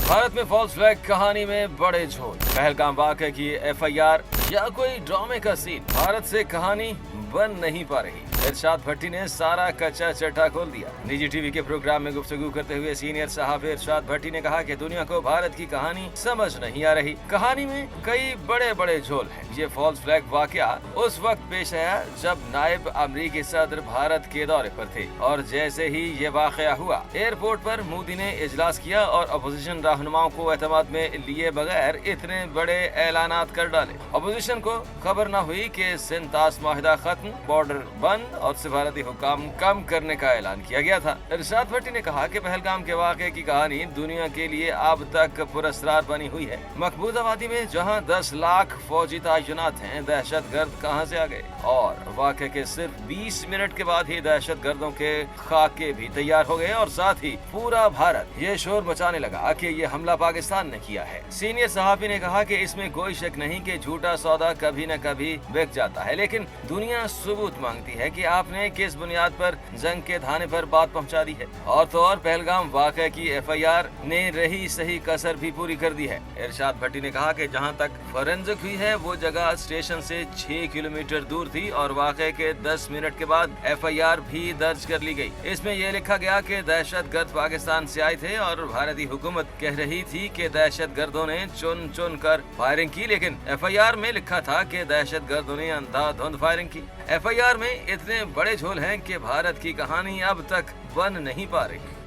भारत में false flag कहानी में बड़े झोल, पहलगाम वाक़या की एफआईआर या कोई ड्रामे का सीन। भारत से कहानी बन नहीं पा रही। इरशाद भट्टी ने सारा कच्चा चट्टा खोल दिया। निजी टीवी के प्रोग्राम में गुफ्तगू करते हुए सीनियर सहाफ़ी इरशाद भट्टी ने कहा कि दुनिया को भारत की कहानी समझ नहीं आ रही। कहानी में कई बड़े बड़े झोल हैं। ये फॉल्स फ्लैग वाकया उस वक्त पेश आया जब नायब अमरीकी सदर भारत के दौरे पर थे और जैसे ही ये वाकया हुआ, एयरपोर्ट पर मोदी ने इजलास किया और अपोजिशन रहनुमाओं को एतमाद में लिए बगैर इतने बड़े ऐलानात कर डाले। अपोजिशन को खबर न हुई कि सिंध ताश माहिदा खत्म, बॉर्डर बंद और सिफारती हुकाम कम करने का ऐलान किया गया था। इरशाद भट्टी ने कहा कि पहलगाम के वाक़े की कहानी दुनिया के लिए अब तक पुरस्कार बनी हुई है। मकबूज आबादी में जहां 10 लाख फौजी तैनात हैं, दहशतगर्द कहां से आ गए? और वाक़े के सिर्फ 20 मिनट के बाद ही दहशतगर्दों के खाके भी तैयार हो गए और साथ ही पूरा भारत ये शोर मचाने लगा कि ये हमला पाकिस्तान ने किया है। सीनियर सहाफ़ी ने कहा कि इसमें कोई शक नहीं कि झूठा सौदा कभी न कभी बिक जाता है, लेकिन दुनिया सबूत मांगती है कि आपने किस बुनियाद पर जंग के धाने पर बात पहुंचा दी है। और तो और पहलगाम वाक़या की एफआईआर ने रही सही कसर भी पूरी कर दी है। इरशाद भट्टी ने कहा कि जहां तक फोरेंसिक हुई है वो जगह स्टेशन से 6 किलोमीटर दूर थी और वाक़े के 10 मिनट के बाद एफआईआर भी दर्ज कर ली गई। इसमें यह लिखा गया कि दहशतगर्द पाकिस्तान से आए थे और भारतीय हुकूमत कह रही थी कि दहशतगर्दों ने चुन चुन कर फायरिंग की, लेकिन एफआईआर में लिखा था कि दहशतगर्दों ने अंधाधुंध फायरिंग की। एफआईआर में इतने बड़े झोल हैं कि भारत की कहानी अब तक बन नहीं पा रही।